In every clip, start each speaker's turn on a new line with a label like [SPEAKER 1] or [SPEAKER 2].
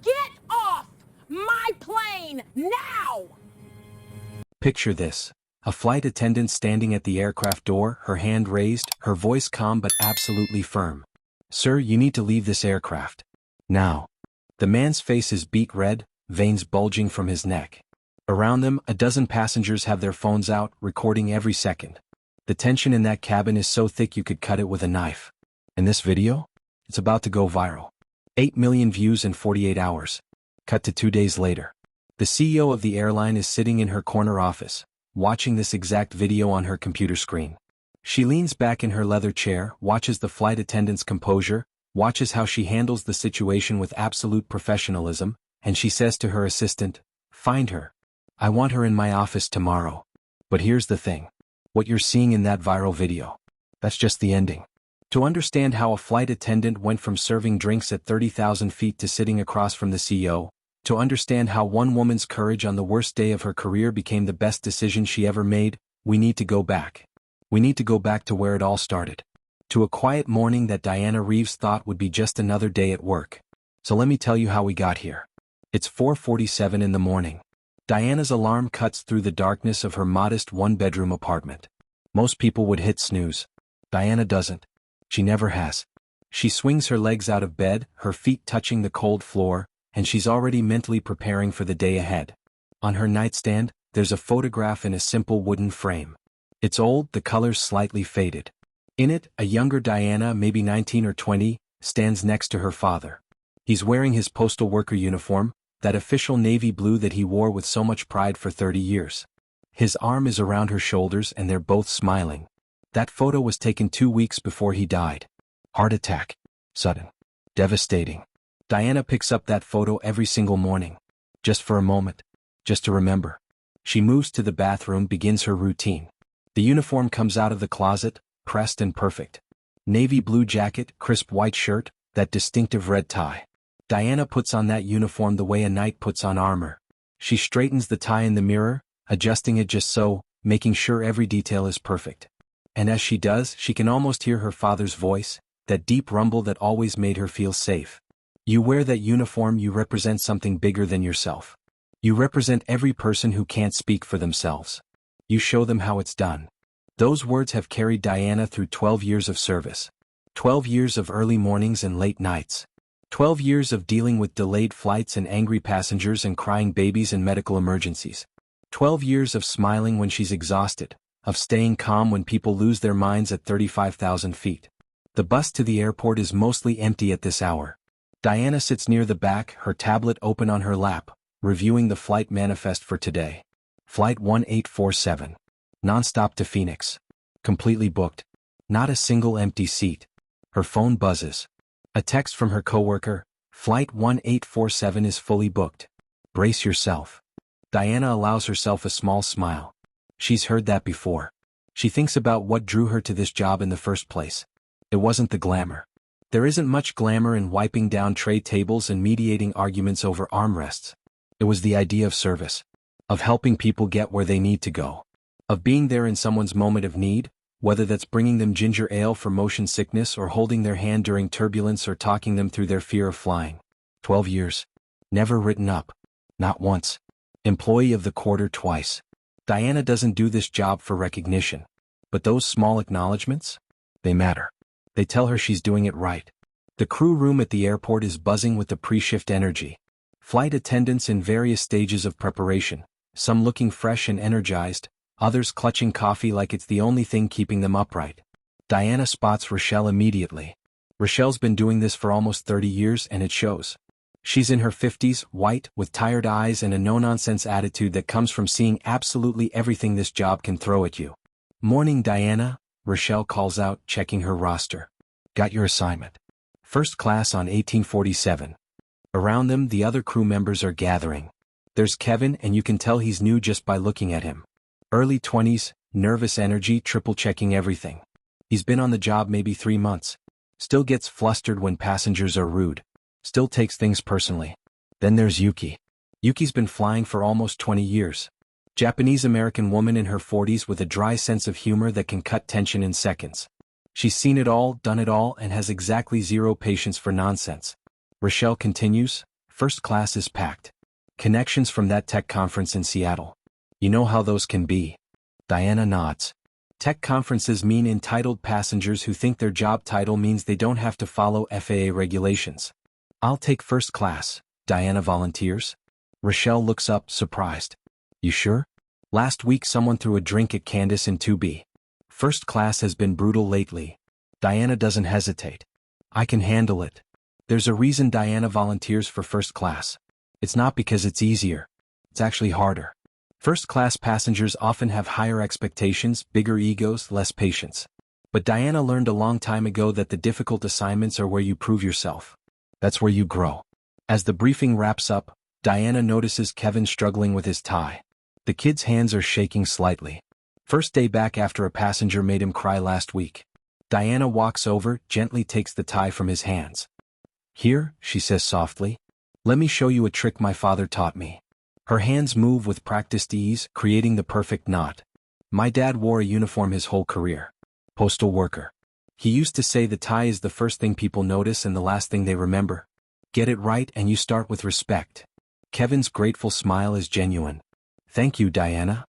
[SPEAKER 1] Get off my plane now!
[SPEAKER 2] Picture this. A flight attendant standing at the aircraft door, her hand raised, her voice calm but absolutely firm. "Sir, you need to leave this aircraft. Now." The man's face is beet red, veins bulging from his neck. Around them, a dozen passengers have their phones out, recording every second. The tension in that cabin is so thick you could cut it with a knife. And this video? It's about to go viral. 8 million views in 48 hours. Cut to 2 days later. The CEO of the airline is sitting in her corner office, watching this exact video on her computer screen. She leans back in her leather chair, watches the flight attendant's composure, watches how she handles the situation with absolute professionalism, and she says to her assistant, "Find her. I want her in my office tomorrow." But here's the thing. What you're seeing in that viral video, that's just the ending. To understand how a flight attendant went from serving drinks at 30,000 feet to sitting across from the CEO, to understand how one woman's courage on the worst day of her career became the best decision she ever made, we need to go back. We need to go back to where it all started. To a quiet morning that Diana Reeves thought would be just another day at work. So let me tell you how we got here. It's 4:47 in the morning. Diana's alarm cuts through the darkness of her modest one-bedroom apartment. Most people would hit snooze. Diana doesn't. She never has. She swings her legs out of bed, her feet touching the cold floor, and she's already mentally preparing for the day ahead. On her nightstand, there's a photograph in a simple wooden frame. It's old, the colors slightly faded. In it, a younger Diana, maybe 19 or 20, stands next to her father. He's wearing his postal worker uniform, that official navy blue that he wore with so much pride for 30 years. His arm is around her shoulders and they're both smiling. That photo was taken 2 weeks before he died. Heart attack. Sudden. Devastating. Diana picks up that photo every single morning. Just for a moment. Just to remember. She moves to the bathroom, begins her routine. The uniform comes out of the closet, pressed and perfect. Navy blue jacket, crisp white shirt, that distinctive red tie. Diana puts on that uniform the way a knight puts on armor. She straightens the tie in the mirror, adjusting it just so, making sure every detail is perfect. And as she does, she can almost hear her father's voice, that deep rumble that always made her feel safe. "You wear that uniform, you represent something bigger than yourself. You represent every person who can't speak for themselves. You show them how it's done." Those words have carried Diana through 12 years of service. 12 years of early mornings and late nights. 12 years of dealing with delayed flights and angry passengers and crying babies in medical emergencies. 12 years of smiling when she's exhausted, of staying calm when people lose their minds at 35,000 feet. The bus to the airport is mostly empty at this hour. Diana sits near the back, her tablet open on her lap, reviewing the flight manifest for today. Flight 1847. Non-stop to Phoenix. Completely booked. Not a single empty seat. Her phone buzzes. A text from her coworker, "Flight 1847 is fully booked. Brace yourself." Diana allows herself a small smile. She's heard that before. She thinks about what drew her to this job in the first place. It wasn't the glamour. There isn't much glamour in wiping down tray tables and mediating arguments over armrests. It was the idea of service. Of helping people get where they need to go. Of being there in someone's moment of need, whether that's bringing them ginger ale for motion sickness or holding their hand during turbulence or talking them through their fear of flying. 12 years. Never written up. Not once. Employee of the quarter twice. Diana doesn't do this job for recognition. But those small acknowledgments? They matter. They tell her she's doing it right. The crew room at the airport is buzzing with the pre-shift energy. Flight attendants in various stages of preparation, some looking fresh and energized, others clutching coffee like it's the only thing keeping them upright. Diana spots Rochelle immediately. Rochelle's been doing this for almost 30 years and it shows. She's in her 50s, white, with tired eyes and a no-nonsense attitude that comes from seeing absolutely everything this job can throw at you. "Morning, Diana," Rochelle calls out, checking her roster. "Got your assignment. First class on 1847. Around them, the other crew members are gathering. There's Kevin, and you can tell he's new just by looking at him. Early 20s, nervous energy, triple-checking everything. He's been on the job maybe 3 months. Still gets flustered when passengers are rude. Still takes things personally. Then there's Yuki. Yuki's been flying for almost 20 years. Japanese-American woman in her 40s with a dry sense of humor that can cut tension in seconds. She's seen it all, done it all, and has exactly zero patience for nonsense. Rochelle continues, First class is packed. Connections from that tech conference in Seattle. You know how those can be. Diana nods. Tech conferences mean entitled passengers who think their job title means they don't have to follow FAA regulations. I'll take first class, Diana volunteers. Rochelle looks up, surprised. You sure? Last week someone threw a drink at Candace in 2B. First class has been brutal lately. Diana doesn't hesitate. I can handle it. There's a reason Diana volunteers for first class. It's not because it's easier. It's actually harder. First-class passengers often have higher expectations, bigger egos, less patience. But Diana learned a long time ago that the difficult assignments are where you prove yourself. That's where you grow. As the briefing wraps up, Diana notices Kevin struggling with his tie. The kid's hands are shaking slightly. First day back after a passenger made him cry last week. Diana walks over, gently takes the tie from his hands. Here, she says softly. Let me show you a trick my father taught me. Her hands move with practiced ease, creating the perfect knot. My dad wore a uniform his whole career. Postal worker. He used to say the tie is the first thing people notice and the last thing they remember. Get it right and you start with respect. Kevin's grateful smile is genuine. Thank you, Diana.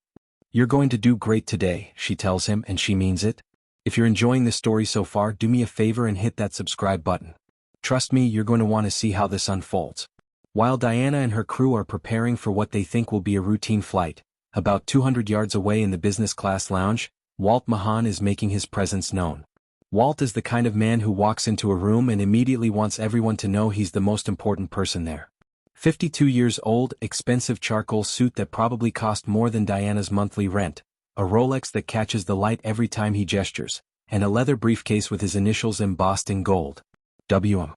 [SPEAKER 2] You're going to do great today, she tells him, and she means it. If you're enjoying this story so far, do me a favor and hit that subscribe button. Trust me, you're going to want to see how this unfolds. While Diana and her crew are preparing for what they think will be a routine flight, about 200 yards away in the business class lounge, Walt Mahonne is making his presence known. Walt is the kind of man who walks into a room and immediately wants everyone to know he's the most important person there. 52 years old, expensive charcoal suit that probably cost more than Diana's monthly rent, a Rolex that catches the light every time he gestures, and a leather briefcase with his initials embossed in gold. WM.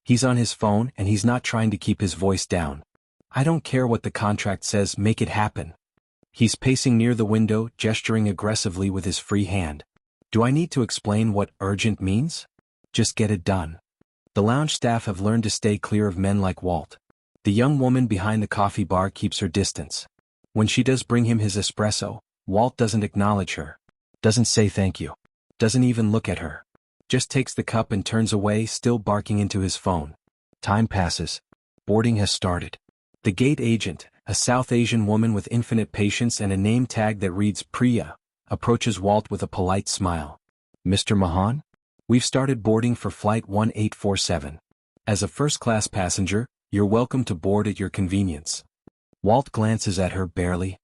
[SPEAKER 2] He's on his phone and he's not trying to keep his voice down. I don't care what the contract says, make it happen. He's pacing near the window, gesturing aggressively with his free hand. Do I need to explain what urgent means? Just get it done. The lounge staff have learned to stay clear of men like Walt. The young woman behind the coffee bar keeps her distance. When she does bring him his espresso, Walt doesn't acknowledge her. Doesn't say thank you. Doesn't even look at her. Just takes the cup and turns away, still barking into his phone. Time passes. Boarding has started. The gate agent, a South Asian woman with infinite patience and a name tag that reads Priya, approaches Walt with a polite smile. Mr. Mahonne? We've started boarding for Flight 1847. As a first-class passenger, you're welcome to board at your convenience. Walt glances at her barely.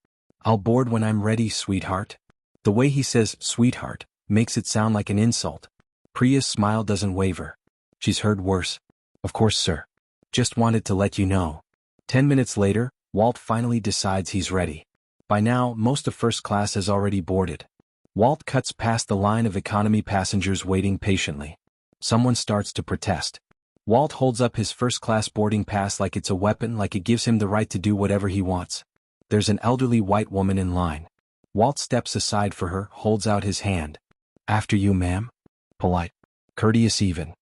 [SPEAKER 2] I'll board when I'm ready, sweetheart. The way he says sweetheart makes it sound like an insult. Priya's smile doesn't waver. She's heard worse. Of course, sir. Just wanted to let you know. 10 minutes later, Walt finally decides he's ready. By now, most of first class has already boarded. Walt cuts past the line of economy passengers waiting patiently. Someone starts to protest. Walt holds up his first-class boarding pass like it's a weapon, like it gives him the right to do whatever he wants. There's an elderly white woman in line. Walt steps aside for her, holds out his hand. After you, ma'am. Polite. Courteous even.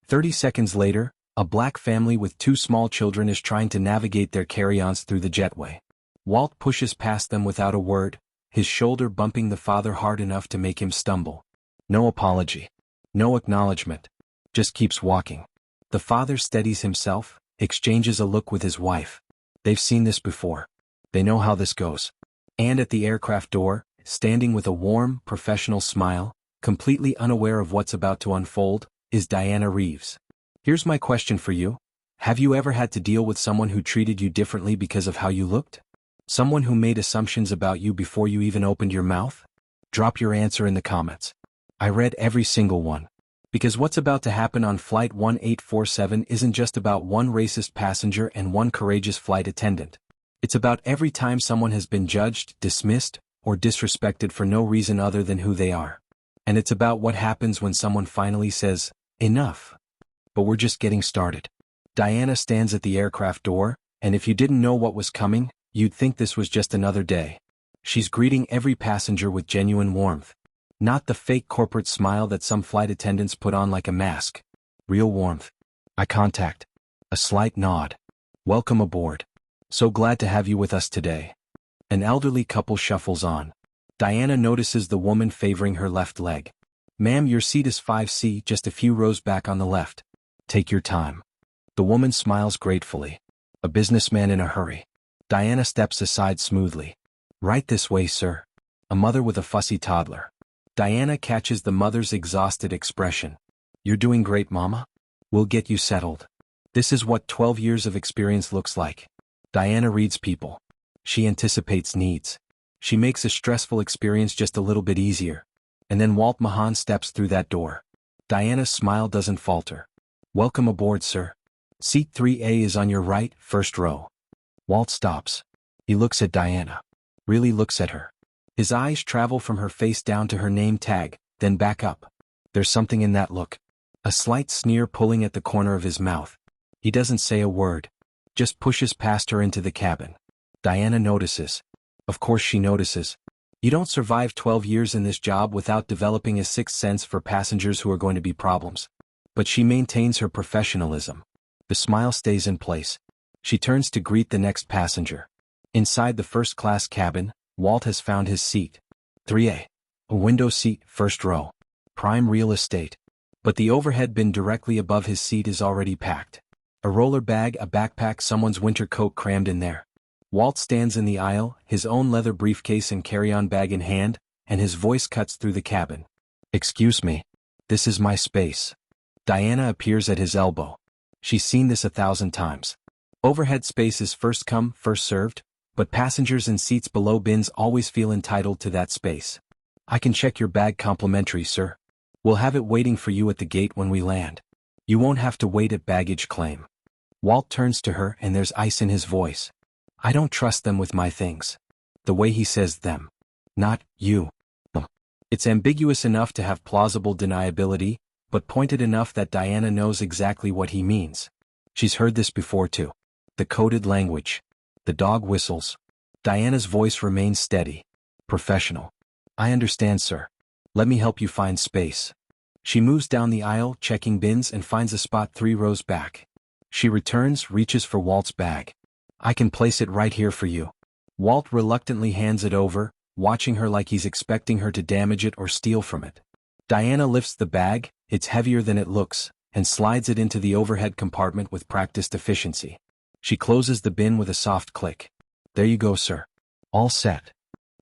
[SPEAKER 2] 30 seconds later, a black family with 2 small children is trying to navigate their carry-ons through the jetway. Walt pushes past them without a word, his shoulder bumping the father hard enough to make him stumble. No apology. No acknowledgement. Just keeps walking. The father steadies himself, exchanges a look with his wife. They've seen this before. They know how this goes. And at the aircraft door, standing with a warm, professional smile, completely unaware of what's about to unfold, is Diana Reeves. Here's my question for you. Have you ever had to deal with someone who treated you differently because of how you looked? Someone who made assumptions about you before you even opened your mouth? Drop your answer in the comments. I read every single one. Because what's about to happen on Flight 1847 isn't just about one racist passenger and one courageous flight attendant. It's about every time someone has been judged, dismissed, or disrespected for no reason other than who they are. And it's about what happens when someone finally says, enough. But we're just getting started. Diana stands at the aircraft door, and if you didn't know what was coming, you'd think this was just another day. She's greeting every passenger with genuine warmth. Not the fake corporate smile that some flight attendants put on like a mask. Real warmth. Eye contact. A slight nod. Welcome aboard. So glad to have you with us today. An elderly couple shuffles on. Diana notices the woman favoring her left leg. Ma'am, your seat is 5C, just a few rows back on the left. Take your time. The woman smiles gratefully. A businessman in a hurry. Diana steps aside smoothly. Right this way, sir. A mother with a fussy toddler. Diana catches the mother's exhausted expression. You're doing great, Mama. We'll get you settled. This is what 12 years of experience looks like. Diana reads people. She anticipates needs. She makes a stressful experience just a little bit easier. And then Walt Mahonne steps through that door. Diana's smile doesn't falter. Welcome aboard, sir. Seat 3A is on your right, first row. Walt stops. He looks at Diana. Really looks at her. His eyes travel from her face down to her name tag, then back up. There's something in that look. A slight sneer pulling at the corner of his mouth. He doesn't say a word. Just pushes past her into the cabin. Diana notices. Of course she notices. You don't survive 12 years in this job without developing a sixth sense for passengers who are going to be problems. But she maintains her professionalism. The smile stays in place. She turns to greet the next passenger. Inside the first-class cabin, Walt has found his seat. 3A. A window seat, first row. Prime real estate. But the overhead bin directly above his seat is already packed. A roller bag, a backpack, someone's winter coat crammed in there. Walt stands in the aisle, his own leather briefcase and carry-on bag in hand, and his voice cuts through the cabin. Excuse me. This is my space. Diana appears at his elbow. She's seen this 1,000 times. Overhead space is first come, first served, but passengers in seats below bins always feel entitled to that space. I can check your bag complimentary, sir. We'll have it waiting for you at the gate when we land. You won't have to wait at baggage claim. Walt turns to her and there's ice in his voice. I don't trust them with my things. The way he says them. Not you. It's ambiguous enough to have plausible deniability, but pointed enough that Diana knows exactly what he means. She's heard this before too. The coded language. The dog whistles. Diana's voice remains steady. Professional. I understand, sir. Let me help you find space. She moves down the aisle, checking bins and finds a spot 3 rows back. She returns, reaches for Walt's bag. I can place it right here for you. Walt reluctantly hands it over, watching her like he's expecting her to damage it or steal from it. Diana lifts the bag, it's heavier than it looks, and slides it into the overhead compartment with practiced efficiency. She closes the bin with a soft click. There you go, sir. All set.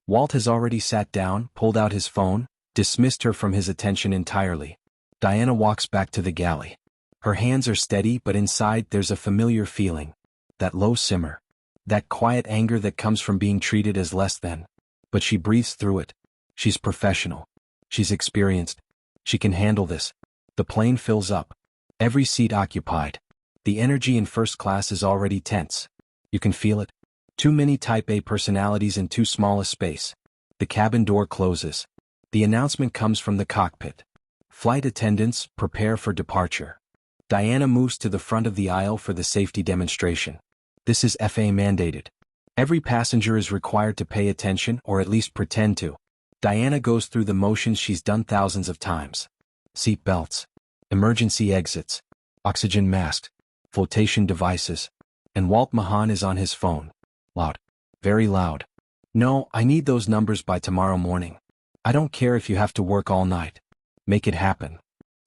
[SPEAKER 2] Walt has already sat down, pulled out his phone, dismissed her from his attention entirely. Diana walks back to the galley. Her hands are steady, but inside there's a familiar feeling. That low simmer. That quiet anger that comes from being treated as less than. But she breathes through it. She's professional. She's experienced. She can handle this. The plane fills up. Every seat occupied. The energy in first class is already tense. You can feel it. Too many Type A personalities in too small a space. The cabin door closes. The announcement comes from the cockpit. Flight attendants, prepare for departure. Diana moves to the front of the aisle for the safety demonstration. This is FAA mandated. Every passenger is required to pay attention or at least pretend to. Diana goes through the motions she's done thousands of times. Seat belts. Emergency exits. Oxygen mask. Flotation devices. And Walt Mahonne is on his phone. Loud. Very loud. No, I need those numbers by tomorrow morning. I don't care if you have to work all night. Make it happen.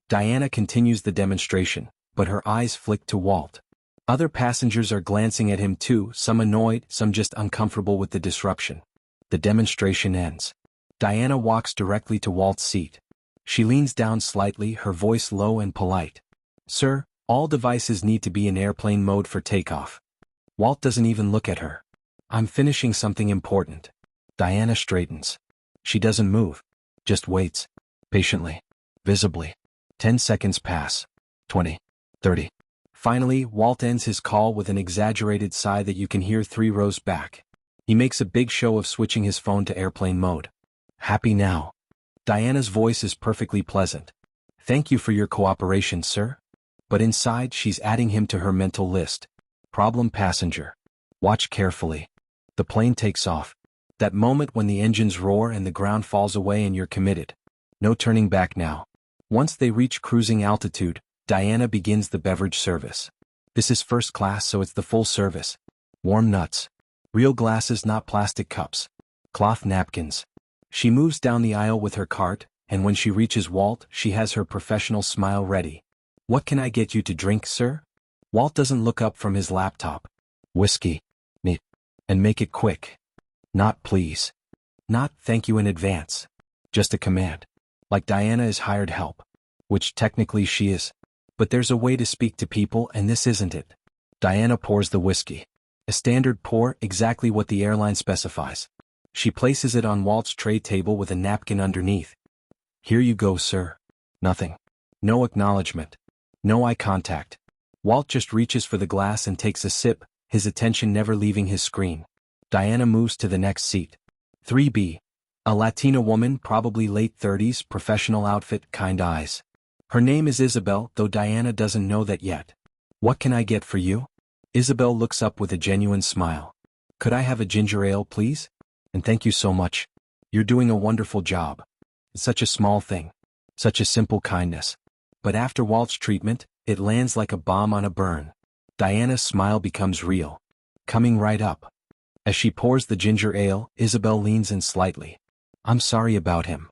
[SPEAKER 2] Diana continues the demonstration, but her eyes flick to Walt. Other passengers are glancing at him too, some annoyed, some just uncomfortable with the disruption. The demonstration ends. Diana walks directly to Walt's seat. She leans down slightly, her voice low and polite. Sir, all devices need to be in airplane mode for takeoff. Walt doesn't even look at her. I'm finishing something important. Diana straightens. She doesn't move. Just waits. Patiently. Visibly. 10 seconds pass. 20. 30. Finally, Walt ends his call with an exaggerated sigh that you can hear 3 rows back. He makes a big show of switching his phone to airplane mode. Happy now. Diana's voice is perfectly pleasant. Thank you for your cooperation, sir. But inside, she's adding him to her mental list. Problem passenger. Watch carefully. The plane takes off. That moment when the engines roar and the ground falls away and you're committed. No turning back now. Once they reach cruising altitude, Diana begins the beverage service. This is first class, so it's the full service. Warm nuts. Real glasses, not plastic cups. Cloth napkins. She moves down the aisle with her cart, and when she reaches Walt, she has her professional smile ready. What can I get you to drink, sir? Walt doesn't look up from his laptop. Whiskey. Me. And make it quick. Not please. Not thank you in advance. Just a command. Like Diana is hired help. Which technically she is. But there's a way to speak to people and this isn't it. Diana pours the whiskey. A standard pour, exactly what the airline specifies. She places it on Walt's tray table with a napkin underneath. Here you go, sir. Nothing. No acknowledgement. No eye contact. Walt just reaches for the glass and takes a sip, his attention never leaving his screen. Diana moves to the next seat. 3B. A Latina woman, probably late 30s, professional outfit, kind eyes. Her name is Isabel, though Diana doesn't know that yet. What can I get for you? Isabel looks up with a genuine smile. Could I have a ginger ale, please? And thank you so much. You're doing a wonderful job. It's such a small thing. Such a simple kindness. But after Walt's treatment, it lands like a bomb on a burn. Diana's smile becomes real. Coming right up. As she pours the ginger ale, Isabel leans in slightly. I'm sorry about him.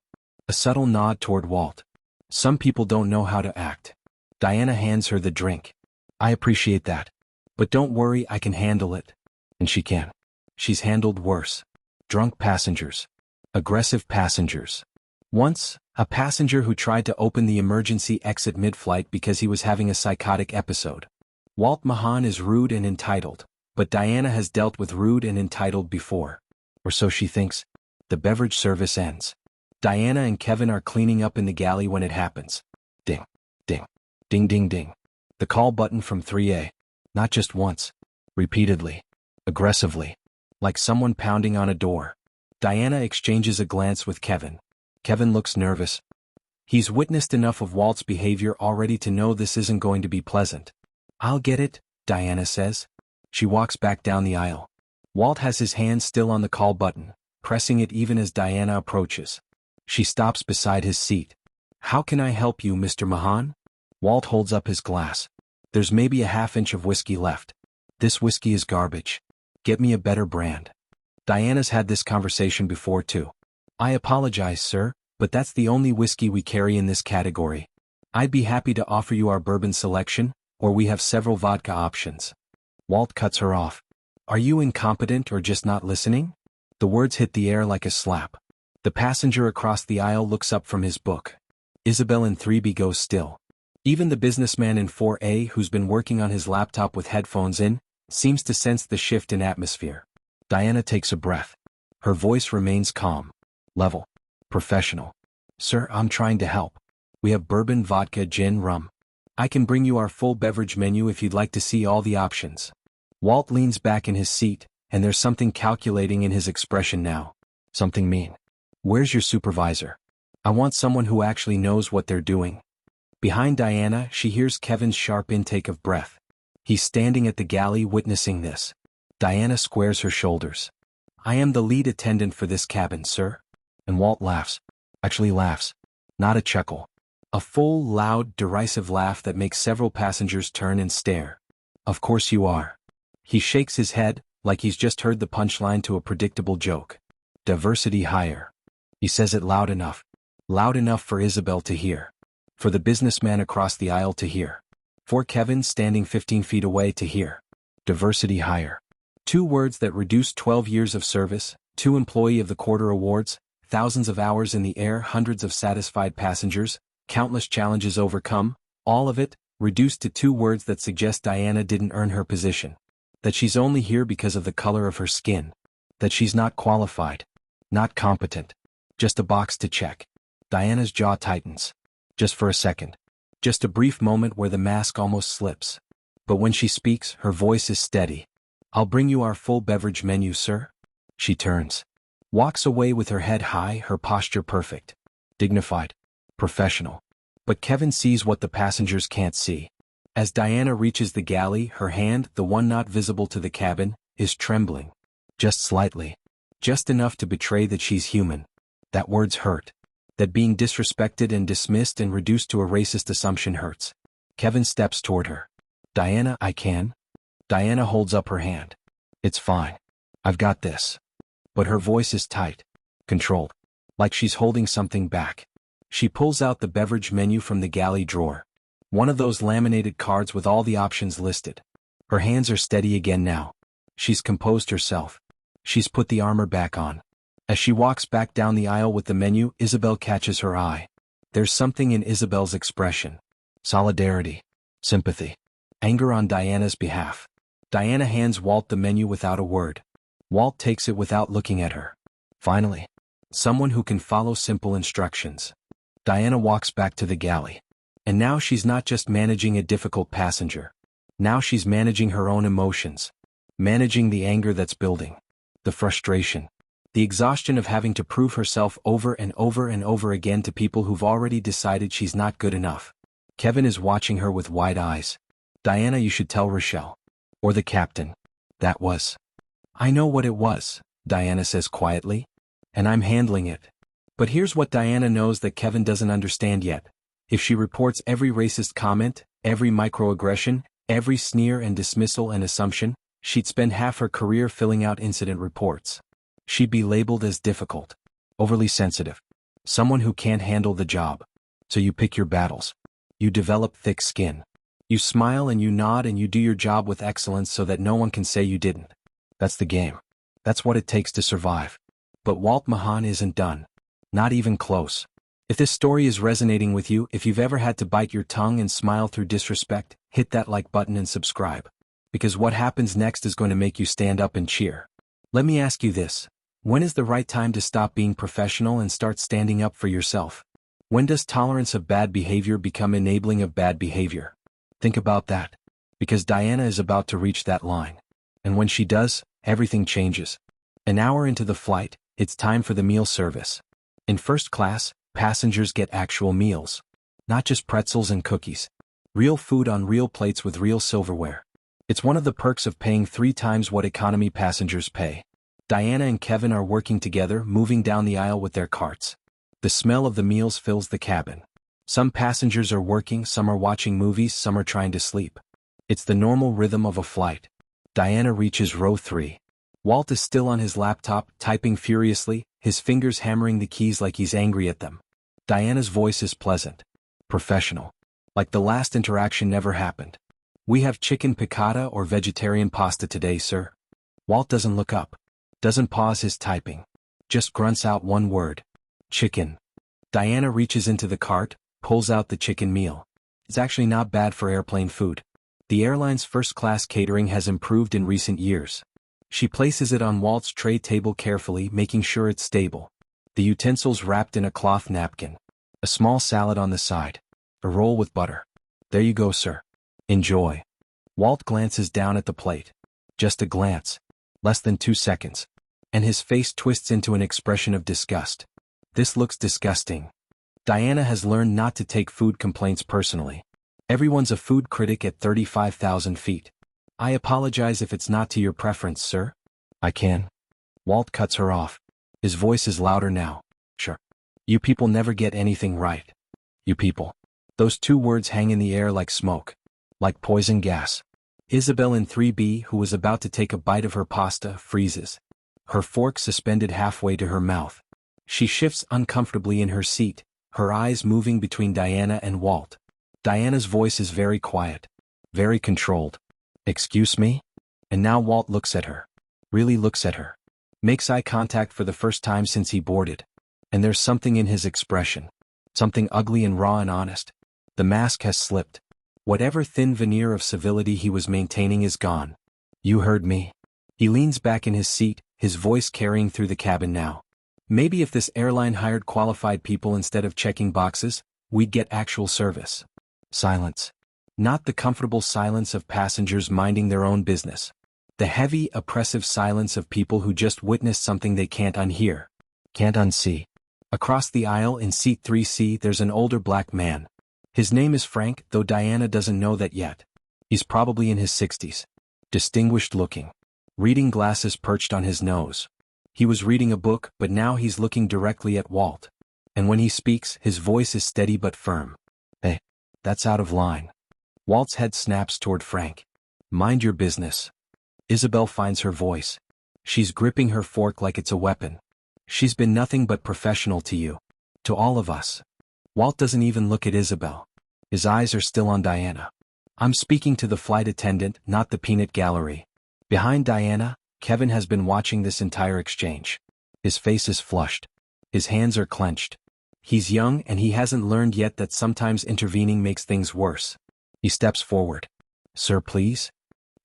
[SPEAKER 2] A subtle nod toward Walt. Some people don't know how to act. Diana hands her the drink. I appreciate that. But don't worry, I can handle it. And she can. She's handled worse. Drunk passengers. Aggressive passengers. Once, a passenger who tried to open the emergency exit mid-flight because he was having a psychotic episode. Walt Mahonne is rude and entitled, but Diana has dealt with rude and entitled before. Or so she thinks. The beverage service ends. Diana and Kevin are cleaning up in the galley when it happens. Ding. Ding. Ding ding ding. The call button from 3A. Not just once. Repeatedly. Aggressively. Like someone pounding on a door. Diana exchanges a glance with Kevin. Kevin looks nervous. He's witnessed enough of Walt's behavior already to know this isn't going to be pleasant. I'll get it, Diana says. She walks back down the aisle. Walt has his hand still on the call button, pressing it even as Diana approaches. She stops beside his seat. How can I help you, Mr. Mahonne? Walt holds up his glass. There's maybe a half-inch of whiskey left. This whiskey is garbage. Get me a better brand. Diana's had this conversation before too. I apologize, sir, but that's the only whiskey we carry in this category. I'd be happy to offer you our bourbon selection, or we have several vodka options. Walt cuts her off. Are you incompetent or just not listening? The words hit the air like a slap. The passenger across the aisle looks up from his book. Isabel in 3B goes still. Even the businessman in 4A, who's been working on his laptop with headphones in, seems to sense the shift in atmosphere. Diana takes a breath. Her voice remains calm. Level. Professional. Sir, I'm trying to help. We have bourbon, vodka, gin, rum. I can bring you our full beverage menu if you'd like to see all the options. Walt leans back in his seat, and there's something calculating in his expression now. Something mean. Where's your supervisor? I want someone who actually knows what they're doing. Behind Diana, she hears Kevin's sharp intake of breath. He's standing at the galley witnessing this. Diana squares her shoulders. I am the lead attendant for this cabin, sir. And Walt laughs. Actually laughs. Not a chuckle. A full, loud, derisive laugh that makes several passengers turn and stare. Of course you are. He shakes his head, like he's just heard the punchline to a predictable joke. Diversity hire. He says it loud enough. Loud enough for Isabel to hear. For the businessman across the aisle to hear. For Kevin standing 15 feet away to hear. Diversity hire. 2 words that reduce 12 years of service, 2 Employee of the Quarter awards, thousands of hours in the air, hundreds of satisfied passengers, countless challenges overcome, all of it, reduced to 2 words that suggest Diana didn't earn her position. That she's only here because of the color of her skin. That she's not qualified. Not competent. Just a box to check. Diana's jaw tightens. Just for a second. Just a brief moment where the mask almost slips. But when she speaks, her voice is steady. I'll bring you our full beverage menu, sir. She turns. Walks away with her head high, her posture perfect. Dignified. Professional. But Kevin sees what the passengers can't see. As Diana reaches the galley, her hand, the one not visible to the cabin, is trembling. Just slightly. Just enough to betray that she's human. That words hurt. That being disrespected and dismissed and reduced to a racist assumption hurts. Kevin steps toward her. Diana, I can? Diana holds up her hand. It's fine. I've got this. But her voice is tight. Controlled. Like she's holding something back. She pulls out the beverage menu from the galley drawer. One of those laminated cards with all the options listed. Her hands are steady again now. She's composed herself. She's put the armor back on. As she walks back down the aisle with the menu, Isabel catches her eye. There's something in Isabel's expression. Solidarity. Sympathy. Anger on Diana's behalf. Diana hands Walt the menu without a word. Walt takes it without looking at her. Finally. Someone who can follow simple instructions. Diana walks back to the galley. And now she's not just managing a difficult passenger. Now she's managing her own emotions. Managing the anger that's building. The frustration. The exhaustion of having to prove herself over and over and over again to people who've already decided she's not good enough. Kevin is watching her with wide eyes. Diana, you should tell Rochelle. Or the captain. That was. I know what it was, Diana says quietly. And I'm handling it. But here's what Diana knows that Kevin doesn't understand yet. If she reports every racist comment, every microaggression, every sneer and dismissal and assumption, she'd spend half her career filling out incident reports. She'd be labeled as difficult, overly sensitive, someone who can't handle the job. So you pick your battles. You develop thick skin. You smile and you nod and you do your job with excellence so that no one can say you didn't. That's the game. That's what it takes to survive. But Walt Mahonne isn't done. Not even close. If this story is resonating with you, if you've ever had to bite your tongue and smile through disrespect, hit that like button and subscribe. Because what happens next is going to make you stand up and cheer. Let me ask you this. When is the right time to stop being professional and start standing up for yourself? When does tolerance of bad behavior become enabling of bad behavior? Think about that. Because Diana is about to reach that line. And when she does, everything changes. An hour into the flight, it's time for the meal service. In first class, passengers get actual meals. Not just pretzels and cookies. Real food on real plates with real silverware. It's one of the perks of paying 3 times what economy passengers pay. Diana and Kevin are working together, moving down the aisle with their carts. The smell of the meals fills the cabin. Some passengers are working, some are watching movies, some are trying to sleep. It's the normal rhythm of a flight. Diana reaches row 3. Walt is still on his laptop, typing furiously, his fingers hammering the keys like he's angry at them. Diana's voice is pleasant. Professional. Like the last interaction never happened. We have chicken piccata or vegetarian pasta today, sir. Walt doesn't look up. Doesn't pause his typing. Just grunts out one word. Chicken. Diana reaches into the cart, pulls out the chicken meal. It's actually not bad for airplane food. The airline's first-class catering has improved in recent years. She places it on Walt's tray table carefully, making sure it's stable. The utensils wrapped in a cloth napkin. A small salad on the side. A roll with butter. There you go, sir. Enjoy. Walt glances down at the plate. Just a glance. Less than 2 seconds. And his face twists into an expression of disgust. This looks disgusting. Diana has learned not to take food complaints personally. Everyone's a food critic at 35,000 feet. I apologize if it's not to your preference, sir. I can. Walt cuts her off. His voice is louder now. Sure. You people never get anything right. You people. Those 2 words hang in the air like smoke. Like poison gas. Isabel in 3B, who was about to take a bite of her pasta, freezes. Her fork suspended halfway to her mouth. She shifts uncomfortably in her seat, her eyes moving between Diana and Walt. Diana's voice is very quiet. Very controlled. Excuse me? And now Walt looks at her. Really looks at her. Makes eye contact for the first time since he boarded. And there's something in his expression. Something ugly and raw and honest. The mask has slipped. Whatever thin veneer of civility he was maintaining is gone. You heard me. He leans back in his seat, his voice carrying through the cabin now. Maybe if this airline hired qualified people instead of checking boxes, we'd get actual service. Silence. Not the comfortable silence of passengers minding their own business. The heavy, oppressive silence of people who just witnessed something they can't unhear. Can't unsee. Across the aisle in seat 3C there's an older black man. His name is Frank, though Diana doesn't know that yet. He's probably in his 60s. Distinguished looking. Reading glasses perched on his nose. He was reading a book, but now he's looking directly at Walt. And when he speaks, his voice is steady but firm. Hey, that's out of line. Walt's head snaps toward Frank. Mind your business. Isabel finds her voice. She's gripping her fork like it's a weapon. She's been nothing but professional to you. To all of us. Walt doesn't even look at Isabel. His eyes are still on Diana. I'm speaking to the flight attendant, not the peanut gallery. Behind Diana, Kevin has been watching this entire exchange. His face is flushed. His hands are clenched. He's young and he hasn't learned yet that sometimes intervening makes things worse. He steps forward. Sir, please?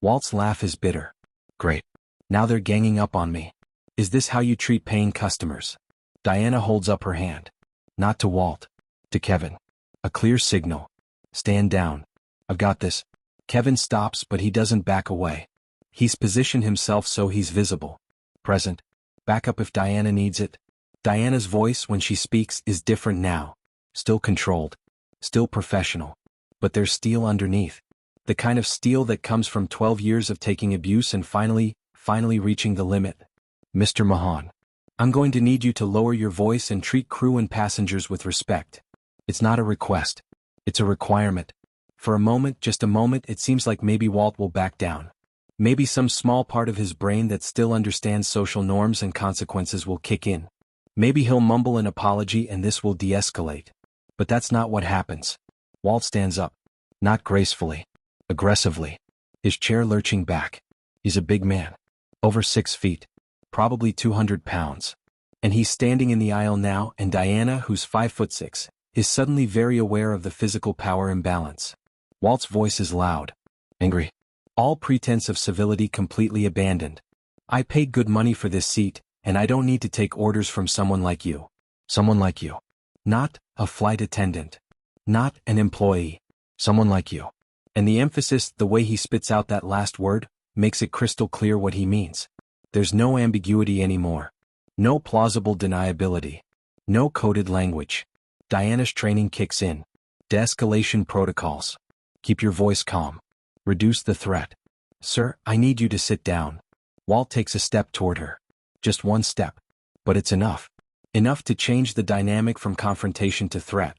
[SPEAKER 2] Walt's laugh is bitter. Great. Now they're ganging up on me. Is this how you treat paying customers? Diana holds up her hand. Not to Walt. To Kevin. A clear signal. Stand down. I've got this. Kevin stops, but he doesn't back away. He's positioned himself so he's visible. Present. Back up if Diana needs it. Diana's voice when she speaks is different now. Still controlled. Still professional. But there's steel underneath. The kind of steel that comes from 12 years of taking abuse and finally reaching the limit. Mr. Mahonne. I'm going to need you to lower your voice and treat crew and passengers with respect. It's not a request. It's a requirement. For a moment, just a moment, it seems like maybe Walt will back down. Maybe some small part of his brain that still understands social norms and consequences will kick in. Maybe he'll mumble an apology and this will de-escalate. But that's not what happens. Walt stands up. Not gracefully. Aggressively. His chair lurching back. He's a big man. Over 6 feet. Probably 200 pounds. And he's standing in the aisle now, and Diana, who's 5'6", is suddenly very aware of the physical power imbalance. Walt's voice is loud. Angry. All pretense of civility completely abandoned. I paid good money for this seat, and I don't need to take orders from someone like you. Someone like you. Not a flight attendant. Not an employee. Someone like you. And the emphasis, the way he spits out that last word, makes it crystal clear what he means. There's no ambiguity anymore. No plausible deniability. No coded language. Diana's training kicks in. De-escalation protocols. Keep your voice calm. Reduce the threat. Sir, I need you to sit down. Walt takes a step toward her. Just one step. But it's enough. Enough to change the dynamic from confrontation to threat.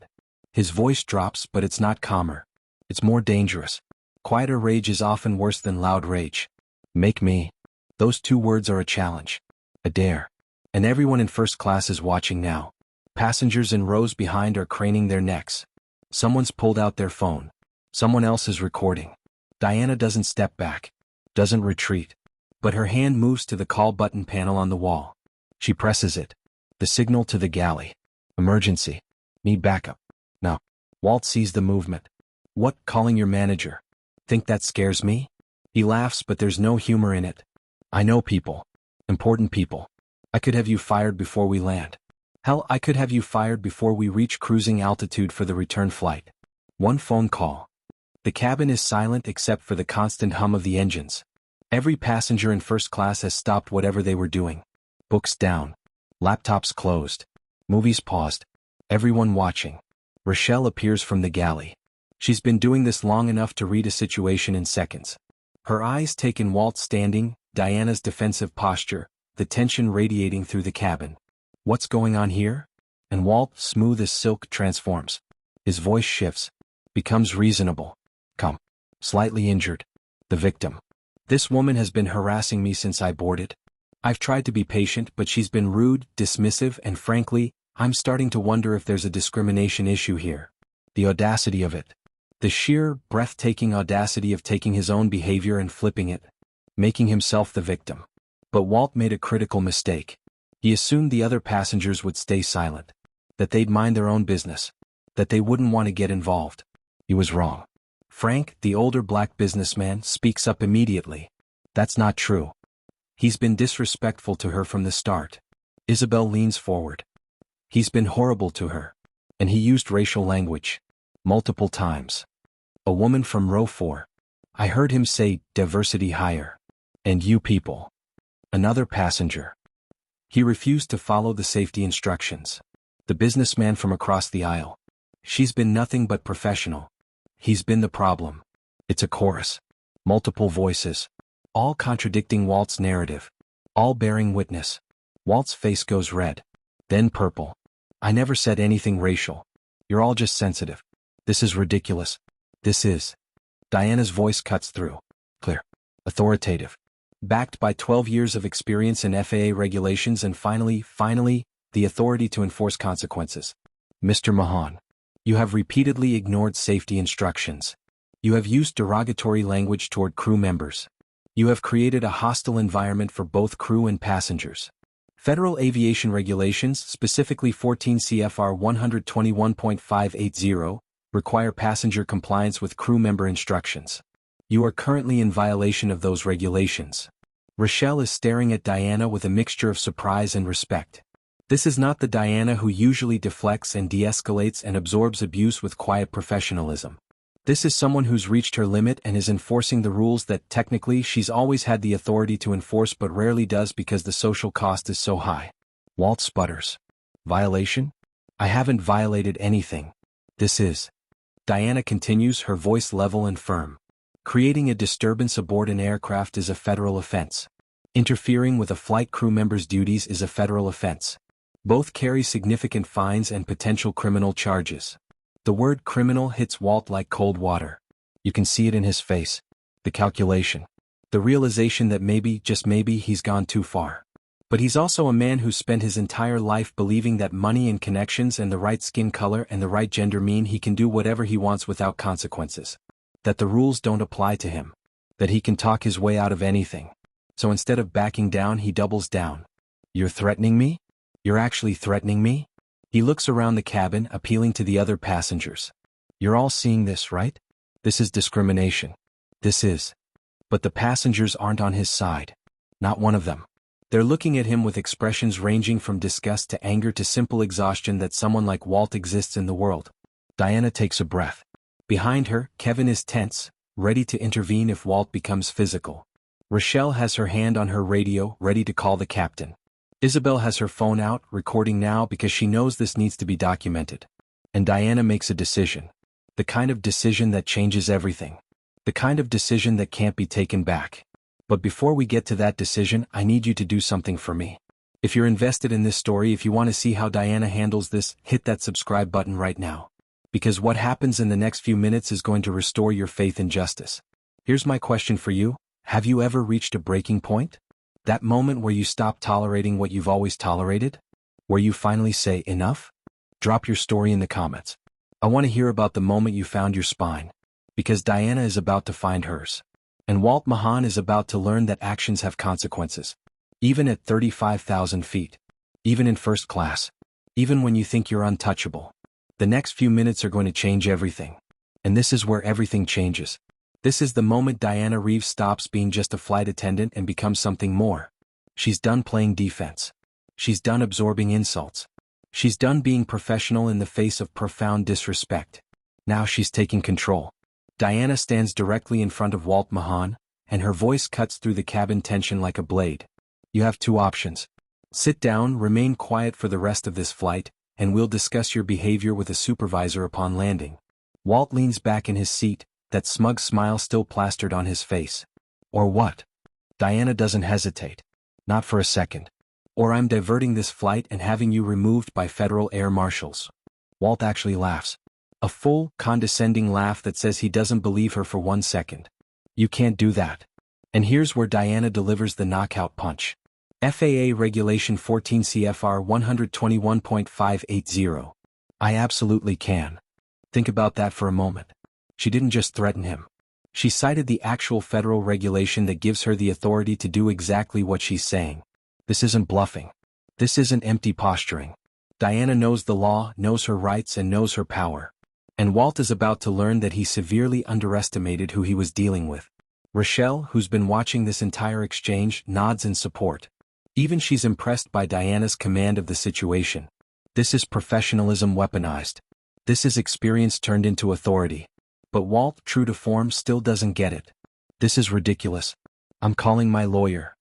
[SPEAKER 2] His voice drops, but it's not calmer. It's more dangerous. Quieter rage is often worse than loud rage. Make me. Those 2 words are a challenge. A dare. And everyone in first class is watching now. Passengers in rows behind are craning their necks. Someone's pulled out their phone. Someone else is recording. Diana doesn't step back. Doesn't retreat. But her hand moves to the call button panel on the wall. She presses it. The signal to the galley. Emergency. Need backup. Now. Walt sees the movement. What, calling your manager? Think that scares me? He laughs, but there's no humor in it. I know people. Important people. I could have you fired before we land. Hell, I could have you fired before we reach cruising altitude for the return flight. One phone call. The cabin is silent except for the constant hum of the engines. Every passenger in first class has stopped whatever they were doing. Books down. Laptops closed. Movies paused. Everyone watching. Rochelle appears from the galley. She's been doing this long enough to read a situation in seconds. Her eyes take in Walt standing, Diana's defensive posture, the tension radiating through the cabin. What's going on here? And Walt, smooth as silk, transforms. His voice shifts. Becomes reasonable. Come. Slightly injured. The victim. This woman has been harassing me since I boarded. I've tried to be patient, but she's been rude, dismissive, and frankly, I'm starting to wonder if there's a discrimination issue here. The audacity of it. The sheer, breathtaking audacity of taking his own behavior and flipping it. Making himself the victim. But Walt made a critical mistake. He assumed the other passengers would stay silent. That they'd mind their own business. That they wouldn't want to get involved. He was wrong. Frank, the older black businessman, speaks up immediately. That's not true. He's been disrespectful to her from the start. Isabel leans forward. He's been horrible to her. And he used racial language. Multiple times. A woman from row 4. I heard him say, diversity hire. And you people. Another passenger. He refused to follow the safety instructions. The businessman from across the aisle. She's been nothing but professional. He's been the problem. It's a chorus. Multiple voices. All contradicting Walt's narrative. All bearing witness. Walt's face goes red. Then purple. I never said anything racial. You're all just sensitive. This is ridiculous. This is. Diana's voice cuts through. Clear. Authoritative. Backed by 12 years of experience in FAA regulations and finally, the authority to enforce consequences. Mr. Mahonne. You have repeatedly ignored safety instructions. You have used derogatory language toward crew members. You have created a hostile environment for both crew and passengers. Federal aviation regulations, specifically 14 CFR 121.580, require passenger compliance with crew member instructions. You are currently in violation of those regulations. Rochelle is staring at Diana with a mixture of surprise and respect. This is not the Diana who usually deflects and de-escalates and absorbs abuse with quiet professionalism. This is someone who's reached her limit and is enforcing the rules that technically she's always had the authority to enforce but rarely does because the social cost is so high. Walt sputters. Violation? I haven't violated anything. This is. Diana continues, her voice level and firm. Creating a disturbance aboard an aircraft is a federal offense. Interfering with a flight crew member's duties is a federal offense. Both carry significant fines and potential criminal charges. The word criminal hits Walt like cold water. You can see it in his face. The calculation. The realization that maybe, just maybe, he's gone too far. But he's also a man who's spent his entire life believing that money and connections and the right skin color and the right gender mean he can do whatever he wants without consequences. That the rules don't apply to him. That he can talk his way out of anything. So instead of backing down, he doubles down. You're threatening me? You're actually threatening me? He looks around the cabin, appealing to the other passengers. You're all seeing this, right? This is discrimination. This is. But the passengers aren't on his side. Not one of them. They're looking at him with expressions ranging from disgust to anger to simple exhaustion that someone like Walt exists in the world. Diana takes a breath. Behind her, Kevin is tense, ready to intervene if Walt becomes physical. Rochelle has her hand on her radio, ready to call the captain. Isabel has her phone out, recording now because she knows this needs to be documented. And Diana makes a decision. The kind of decision that changes everything. The kind of decision that can't be taken back. But before we get to that decision, I need you to do something for me. If you're invested in this story, if you want to see how Diana handles this, hit that subscribe button right now. Because what happens in the next few minutes is going to restore your faith in justice. Here's my question for you. Have you ever reached a breaking point? That moment where you stop tolerating what you've always tolerated? Where you finally say, enough? Drop your story in the comments. I want to hear about the moment you found your spine. Because Diana is about to find hers. And Walt Mahonne is about to learn that actions have consequences. Even at 35,000 feet. Even in first class. Even when you think you're untouchable. The next few minutes are going to change everything. And this is where everything changes. This is the moment Diana Reeves stops being just a flight attendant and becomes something more. She's done playing defense. She's done absorbing insults. She's done being professional in the face of profound disrespect. Now she's taking control. Diana stands directly in front of Walt Mahonne, and her voice cuts through the cabin tension like a blade. You have two options. Sit down, remain quiet for the rest of this flight, and we'll discuss your behavior with a supervisor upon landing. Walt leans back in his seat, that smug smile still plastered on his face. Or what? Diana doesn't hesitate. Not for a second. Or I'm diverting this flight and having you removed by federal air marshals. Walt actually laughs. A full, condescending laugh that says he doesn't believe her for 1 second. You can't do that. And here's where Diana delivers the knockout punch. FAA Regulation 14 CFR 121.580. I absolutely can. Think about that for a moment. She didn't just threaten him. She cited the actual federal regulation that gives her the authority to do exactly what she's saying. This isn't bluffing. This isn't empty posturing. Diana knows the law, knows her rights, and knows her power. And Walt is about to learn that he severely underestimated who he was dealing with. Rochelle, who's been watching this entire exchange, nods in support. Even she's impressed by Diana's command of the situation. This is professionalism weaponized. This is experience turned into authority. But Walt, true to form, still doesn't get it. This is ridiculous. I'm calling my lawyer.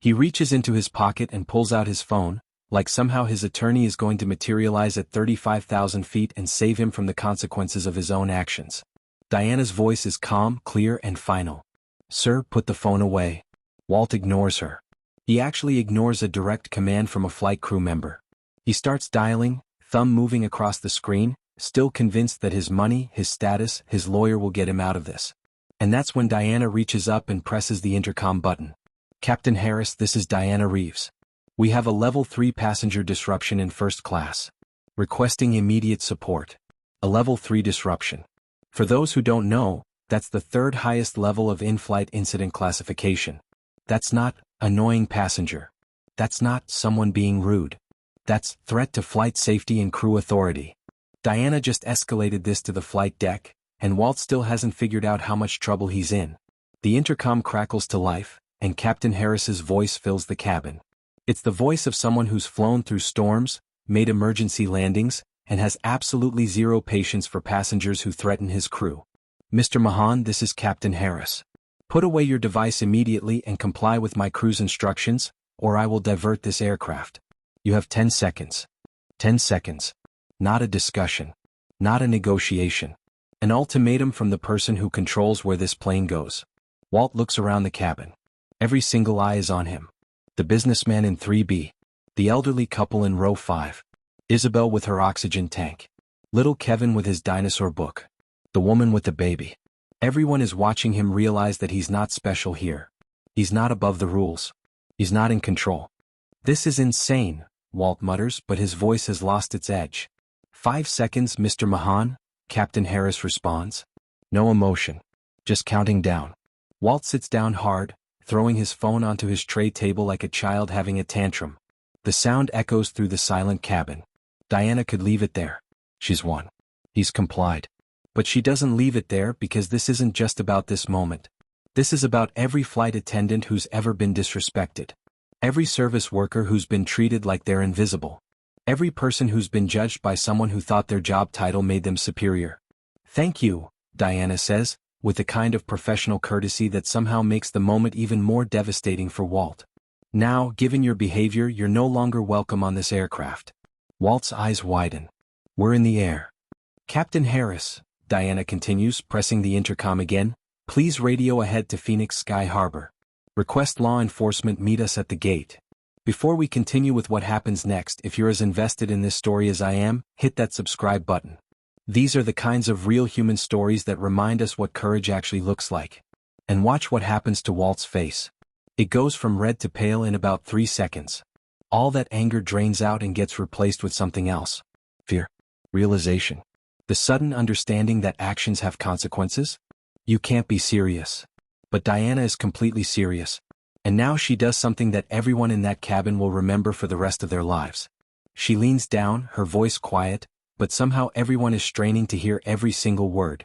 [SPEAKER 2] He reaches into his pocket and pulls out his phone, like somehow his attorney is going to materialize at 35,000 feet and save him from the consequences of his own actions. Diana's voice is calm, clear, and final. Sir, put the phone away. Walt ignores her. He actually ignores a direct command from a flight crew member. He starts dialing, thumb moving across the screen, still convinced that his money, his status, his lawyer will get him out of this. And that's when Diana reaches up and presses the intercom button. Captain Harris, this is Diana Reeves. We have a level 3 passenger disruption in first class. Requesting immediate support. A level 3 disruption. For those who don't know, That's the third highest level of in-flight incident classification. That's not annoying passenger. That's not someone being rude. That's threat to flight safety and crew authority. Diana just escalated this to the flight deck, and Walt still hasn't figured out how much trouble he's in. The intercom crackles to life, and Captain Harris's voice fills the cabin. It's the voice of someone who's flown through storms, made emergency landings, and has absolutely zero patience for passengers who threaten his crew. Mr. Mahonne, this is Captain Harris. Put away your device immediately and comply with my crew's instructions, or I will divert this aircraft. You have 10 seconds. 10 seconds. Not a discussion. Not a negotiation. An ultimatum from the person who controls where this plane goes. Walt looks around the cabin. Every single eye is on him. The businessman in 3B. The elderly couple in row 5. Isabel with her oxygen tank. Little Kevin with his dinosaur book. The woman with the baby. Everyone is watching him realize that he's not special here. He's not above the rules. He's not in control. This is insane, Walt mutters, but his voice has lost its edge. 5 seconds, Mr. Mahonne, Captain Harris responds. No emotion. Just counting down. Walt sits down hard, throwing his phone onto his tray table like a child having a tantrum. The sound echoes through the silent cabin. Diana could leave it there. She's won. He's complied. But she doesn't leave it there because this isn't just about this moment. This is about every flight attendant who's ever been disrespected. Every service worker who's been treated like they're invisible. Every person who's been judged by someone who thought their job title made them superior. Thank you, Diana says, with the kind of professional courtesy that somehow makes the moment even more devastating for Walt. Now, given your behavior, you're no longer welcome on this aircraft. Walt's eyes widen. We're in the air. Captain Harris, Diana continues, pressing the intercom again, please radio ahead to Phoenix Sky Harbor. Request law enforcement meet us at the gate. Before we continue with what happens next, if you're as invested in this story as I am, hit that subscribe button. These are the kinds of real human stories that remind us what courage actually looks like. And watch what happens to Walt's face. It goes from red to pale in about 3 seconds. All that anger drains out and gets replaced with something else. Fear. Realization. The sudden understanding that actions have consequences. You can't be serious. But Diana is completely serious. And now she does something that everyone in that cabin will remember for the rest of their lives. She leans down, her voice quiet, but somehow everyone is straining to hear every single word.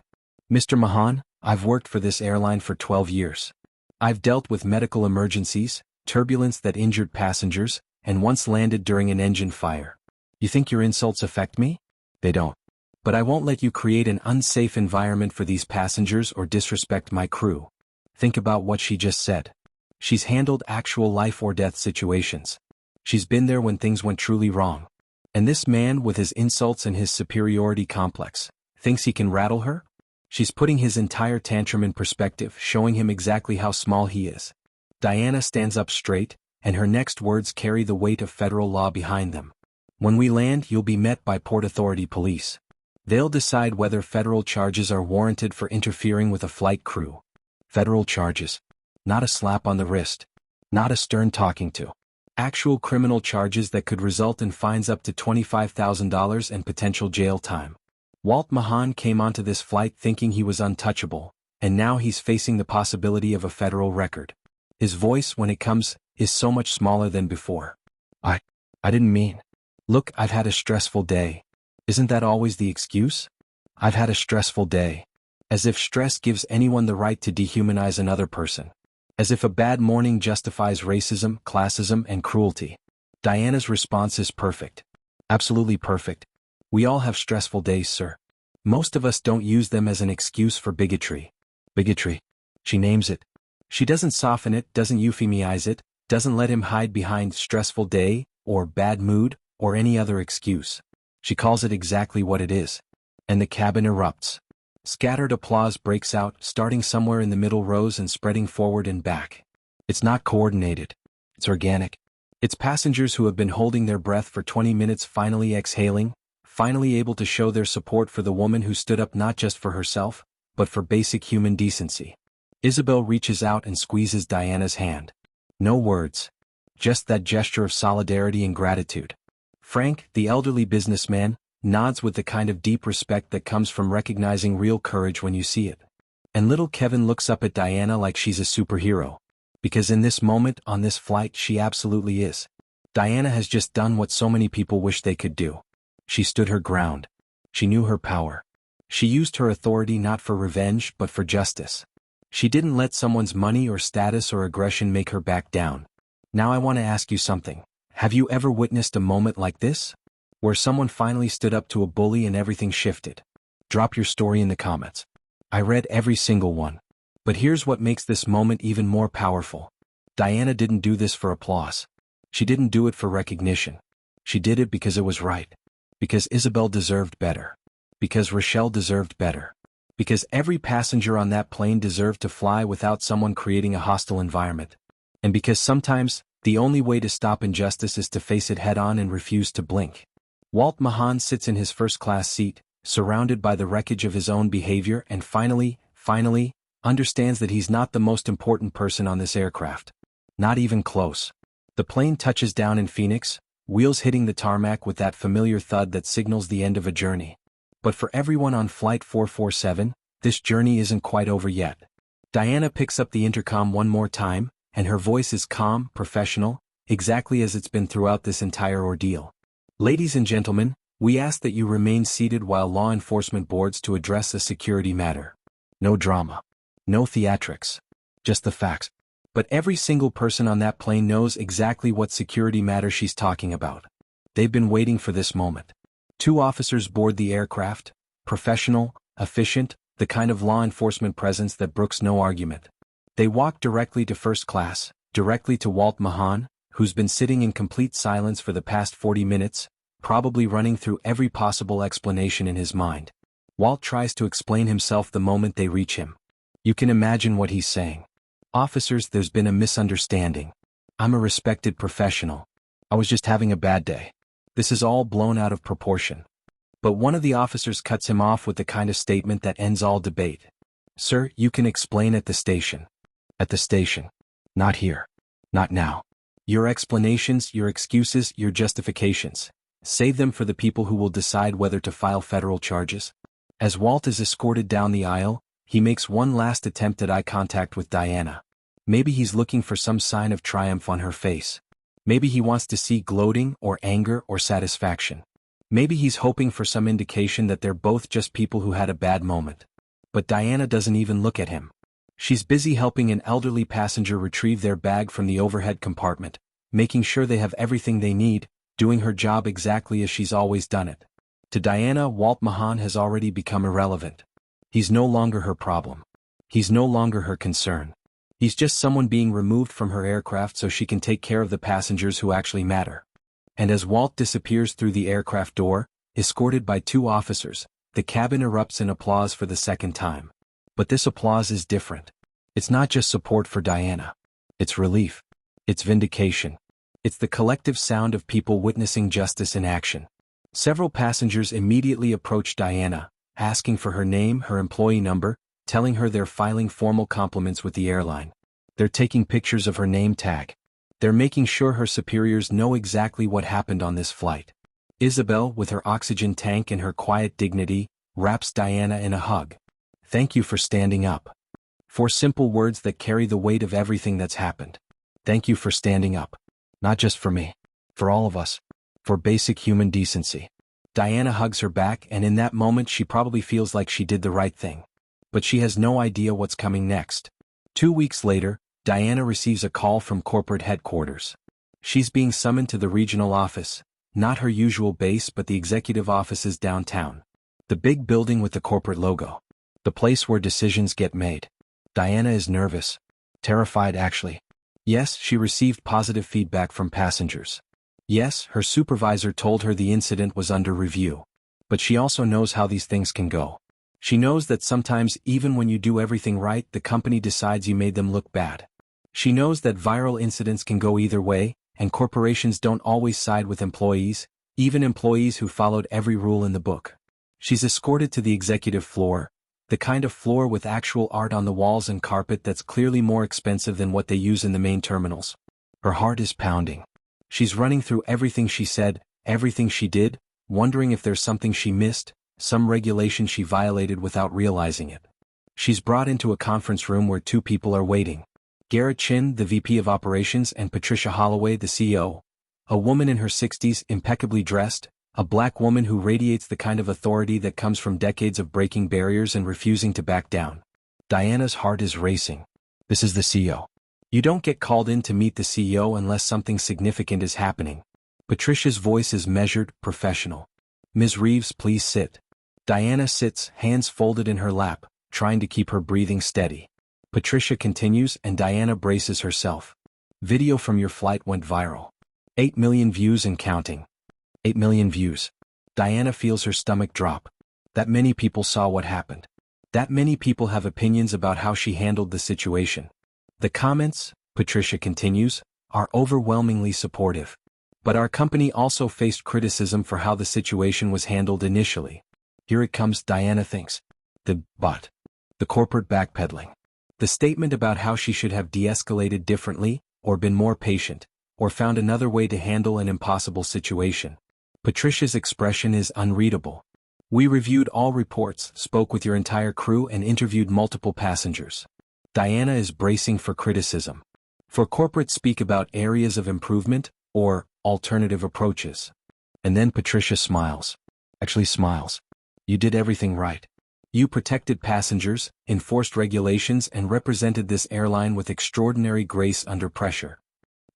[SPEAKER 2] Mr. Mahonne, I've worked for this airline for 12 years. I've dealt with medical emergencies, turbulence that injured passengers, and once landed during an engine fire. You think your insults affect me? They don't. But I won't let you create an unsafe environment for these passengers or disrespect my crew. Think about what she just said. She's handled actual life or death situations. She's been there when things went truly wrong. And this man, with his insults and his superiority complex, thinks he can rattle her? She's putting his entire tantrum in perspective, showing him exactly how small he is. Diana stands up straight, and her next words carry the weight of federal law behind them. When we land, you'll be met by Port Authority police. They'll decide whether federal charges are warranted for interfering with a flight crew. Federal charges. Not a slap on the wrist. Not a stern talking to. Actual criminal charges that could result in fines up to $25,000 and potential jail time. Walt Mahonne came onto this flight thinking he was untouchable, and now he's facing the possibility of a federal record. His voice, when it comes, is so much smaller than before. I didn't mean. Look, I've had a stressful day. Isn't that always the excuse? I've had a stressful day. As if stress gives anyone the right to dehumanize another person. As if a bad morning justifies racism, classism, and cruelty. Diana's response is perfect. Absolutely perfect. We all have stressful days, sir. Most of us don't use them as an excuse for bigotry. Bigotry. She names it. She doesn't soften it, doesn't euphemize it, doesn't let him hide behind stressful day, or bad mood, or any other excuse. She calls it exactly what it is. And the cabin erupts. Scattered applause breaks out, starting somewhere in the middle rows and spreading forward and back. It's not coordinated. It's organic. It's passengers who have been holding their breath for 20 minutes finally exhaling, finally able to show their support for the woman who stood up not just for herself, but for basic human decency. Isabel reaches out and squeezes Diana's hand. No words. Just that gesture of solidarity and gratitude. Frank, the elderly businessman, nods with the kind of deep respect that comes from recognizing real courage when you see it. And little Kevin looks up at Diana like she's a superhero. Because in this moment, on this flight, she absolutely is. Diana has just done what so many people wish they could do. She stood her ground. She knew her power. She used her authority not for revenge but for justice. She didn't let someone's money or status or aggression make her back down. Now I want to ask you something. Have you ever witnessed a moment like this? Where someone finally stood up to a bully and everything shifted? Drop your story in the comments. I read every single one. But here's what makes this moment even more powerful. Diana didn't do this for applause. She didn't do it for recognition. She did it because it was right. Because Isabel deserved better. Because Rochelle deserved better. Because every passenger on that plane deserved to fly without someone creating a hostile environment. And because sometimes, the only way to stop injustice is to face it head-on and refuse to blink. Walt Mahonne sits in his first-class seat, surrounded by the wreckage of his own behavior and finally, understands that he's not the most important person on this aircraft. Not even close. The plane touches down in Phoenix, wheels hitting the tarmac with that familiar thud that signals the end of a journey. But for everyone on Flight 447, this journey isn't quite over yet. Diana picks up the intercom one more time, and her voice is calm, professional, exactly as it's been throughout this entire ordeal. Ladies and gentlemen, we ask that you remain seated while law enforcement boards to address a security matter. No drama. No theatrics. Just the facts. But every single person on that plane knows exactly what security matter she's talking about. They've been waiting for this moment. 2 officers board the aircraft, professional, efficient, the kind of law enforcement presence that brooks no argument. They walk directly to first class, directly to Walt Mahonne, who's been sitting in complete silence for the past 40 minutes, probably running through every possible explanation in his mind. Walt tries to explain himself the moment they reach him. You can imagine what he's saying. Officers, there's been a misunderstanding. I'm a respected professional. I was just having a bad day. This is all blown out of proportion. But one of the officers cuts him off with the kind of statement that ends all debate. Sir, you can explain at the station. At the station. Not here. Not now. Your explanations, your excuses, your justifications. Save them for the people who will decide whether to file federal charges. As Walt is escorted down the aisle, he makes one last attempt at eye contact with Diana. Maybe he's looking for some sign of triumph on her face. Maybe he wants to see gloating or anger or satisfaction. Maybe he's hoping for some indication that they're both just people who had a bad moment. But Diana doesn't even look at him. She's busy helping an elderly passenger retrieve their bag from the overhead compartment, making sure they have everything they need, doing her job exactly as she's always done it. To Diana, Walt Mahonne has already become irrelevant. He's no longer her problem. He's no longer her concern. He's just someone being removed from her aircraft so she can take care of the passengers who actually matter. And as Walt disappears through the aircraft door, escorted by 2 officers, the cabin erupts in applause for the second time. But this applause is different. It's not just support for Diana. It's relief. It's vindication. It's the collective sound of people witnessing justice in action. Several passengers immediately approach Diana, asking for her name, her employee number, telling her they're filing formal compliments with the airline. They're taking pictures of her name tag. They're making sure her superiors know exactly what happened on this flight. Isabel, with her oxygen tank and her quiet dignity, wraps Diana in a hug. Thank you for standing up. 4 simple words that carry the weight of everything that's happened. Thank you for standing up. Not just for me. For all of us. For basic human decency. Diana hugs her back, and in that moment she probably feels like she did the right thing. But she has no idea what's coming next. 2 weeks later, Diana receives a call from corporate headquarters. She's being summoned to the regional office, not her usual base but the executive offices downtown. The big building with the corporate logo. The place where decisions get made. Diana is nervous. Terrified actually. Yes, she received positive feedback from passengers. Yes, her supervisor told her the incident was under review. But she also knows how these things can go. She knows that sometimes even when you do everything right, the company decides you made them look bad. She knows that viral incidents can go either way, and corporations don't always side with employees, even employees who followed every rule in the book. She's escorted to the executive floor, the kind of floor with actual art on the walls and carpet that's clearly more expensive than what they use in the main terminals. Her heart is pounding. She's running through everything she said, everything she did, wondering if there's something she missed, some regulation she violated without realizing it. She's brought into a conference room where two people are waiting. Garrett Chin, the VP of Operations, and Patricia Holloway, the CEO. A woman in her 60s, impeccably dressed, a black woman who radiates the kind of authority that comes from decades of breaking barriers and refusing to back down. Diana's heart is racing. This is the CEO. You don't get called in to meet the CEO unless something significant is happening. Patricia's voice is measured, professional. Ms. Reeves, please sit. Diana sits, hands folded in her lap, trying to keep her breathing steady. Patricia continues and Diana braces herself. Video from your flight went viral. 8 million views and counting. 8 million views. Diana feels her stomach drop. That many people saw what happened. That many people have opinions about how she handled the situation. The comments, Patricia continues, are overwhelmingly supportive. But our company also faced criticism for how the situation was handled initially. Here it comes, Diana thinks. The corporate backpedaling. The statement about how she should have de-escalated differently, or been more patient, or found another way to handle an impossible situation. Patricia's expression is unreadable. We reviewed all reports, spoke with your entire crew and interviewed multiple passengers. Diana is bracing for criticism. For corporate speak about areas of improvement, or alternative approaches. And then Patricia smiles. Actually smiles. You did everything right. You protected passengers, enforced regulations and represented this airline with extraordinary grace under pressure.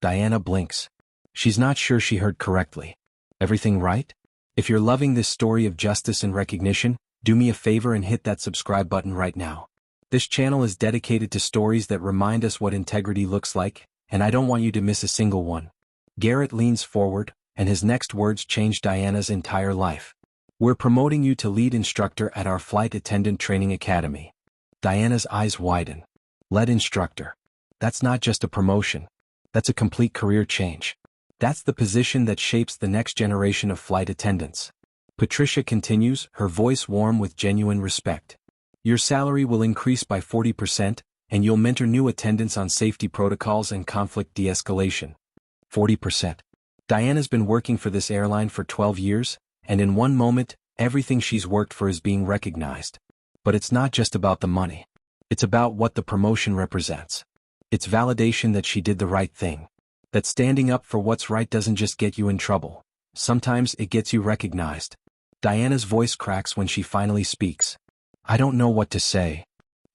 [SPEAKER 2] Diana blinks. She's not sure she heard correctly. Everything right? If you're loving this story of justice and recognition, do me a favor and hit that subscribe button right now. This channel is dedicated to stories that remind us what integrity looks like, and I don't want you to miss a single one. Garrett leans forward, and his next words change Diana's entire life. We're promoting you to lead instructor at our Flight Attendant Training Academy. Diana's eyes widen. Lead instructor. That's not just a promotion. That's a complete career change. That's the position that shapes the next generation of flight attendants. Patricia continues, her voice warm with genuine respect. Your salary will increase by 40%, and you'll mentor new attendants on safety protocols and conflict de-escalation. 40%. Diana's been working for this airline for 12 years, and in one moment, everything she's worked for is being recognized. But it's not just about the money. It's about what the promotion represents. It's validation that she did the right thing. That standing up for what's right doesn't just get you in trouble. Sometimes it gets you recognized. Diana's voice cracks when she finally speaks. I don't know what to say.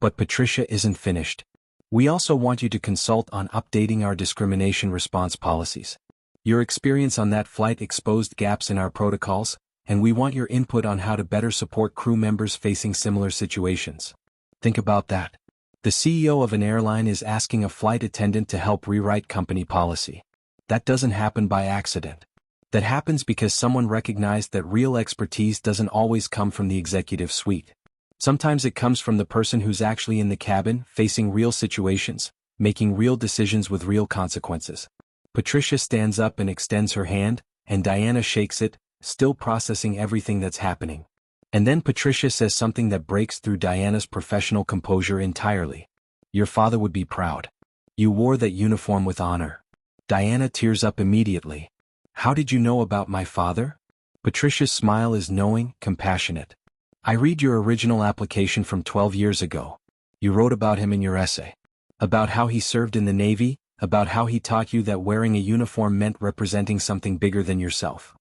[SPEAKER 2] But Patricia isn't finished. We also want you to consult on updating our discrimination response policies. Your experience on that flight exposed gaps in our protocols, and we want your input on how to better support crew members facing similar situations. Think about that. The CEO of an airline is asking a flight attendant to help rewrite company policy. That doesn't happen by accident. That happens because someone recognized that real expertise doesn't always come from the executive suite. Sometimes it comes from the person who's actually in the cabin, facing real situations, making real decisions with real consequences. Patricia stands up and extends her hand, and Diana shakes it, still processing everything that's happening. And then Patricia says something that breaks through Diana's professional composure entirely. Your father would be proud. You wore that uniform with honor. Diana tears up immediately. How did you know about my father? Patricia's smile is knowing, compassionate. I read your original application from 12 years ago. You wrote about him in your essay. About how he served in the Navy, about how he taught you that wearing a uniform meant representing something bigger than yourself.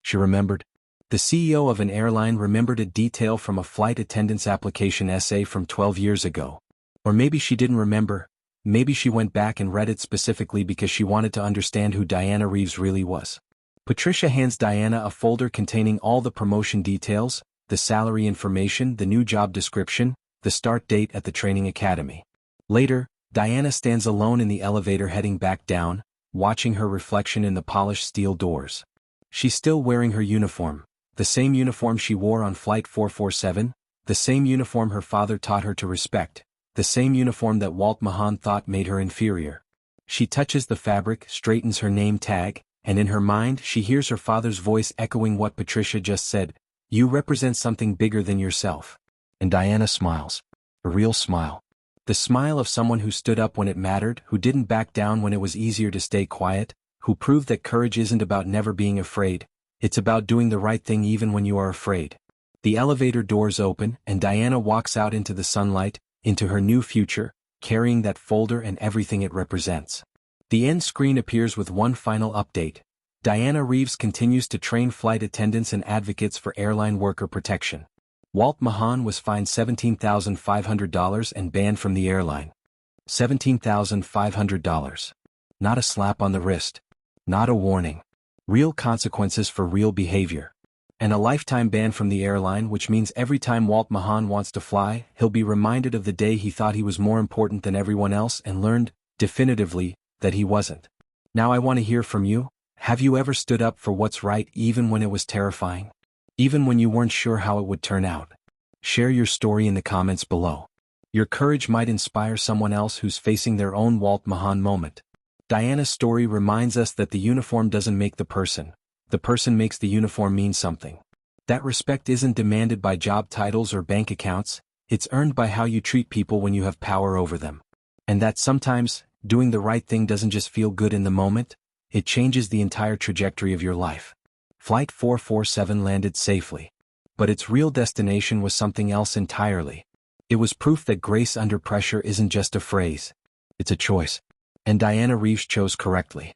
[SPEAKER 2] She remembered. The CEO of an airline remembered a detail from a flight attendant's application essay from 12 years ago. Or maybe she didn't remember. Maybe she went back and read it specifically because she wanted to understand who Diana Reeves really was. Patricia hands Diana a folder containing all the promotion details, the salary information, the new job description, the start date at the training academy. Later, Diana stands alone in the elevator heading back down, watching her reflection in the polished steel doors. She's still wearing her uniform, the same uniform she wore on Flight 447, the same uniform her father taught her to respect, the same uniform that Walt Mahonne thought made her inferior. She touches the fabric, straightens her name tag, and in her mind she hears her father's voice echoing what Patricia just said, you represent something bigger than yourself. And Diana smiles. A real smile. The smile of someone who stood up when it mattered, who didn't back down when it was easier to stay quiet, who proved that courage isn't about never being afraid, it's about doing the right thing even when you are afraid. The elevator doors open, and Diana walks out into the sunlight, into her new future, carrying that folder and everything it represents. The end screen appears with one final update. Diana Reeves continues to train flight attendants and advocates for airline worker protection. Walt Mahonne was fined $17,500 and banned from the airline. $17,500. Not a slap on the wrist. Not a warning. Real consequences for real behavior. And a lifetime ban from the airline, which means every time Walt Mahonne wants to fly, he'll be reminded of the day he thought he was more important than everyone else and learned, definitively, that he wasn't. Now I want to hear from you. Have you ever stood up for what's right even when it was terrifying? Even when you weren't sure how it would turn out? Share your story in the comments below. Your courage might inspire someone else who's facing their own Walt Mahonne moment. Diana's story reminds us that the uniform doesn't make the person makes the uniform mean something. That respect isn't demanded by job titles or bank accounts, it's earned by how you treat people when you have power over them. And that sometimes, doing the right thing doesn't just feel good in the moment, it changes the entire trajectory of your life. Flight 447 landed safely. But its real destination was something else entirely. It was proof that grace under pressure isn't just a phrase. It's a choice. And Diana Reeves chose correctly.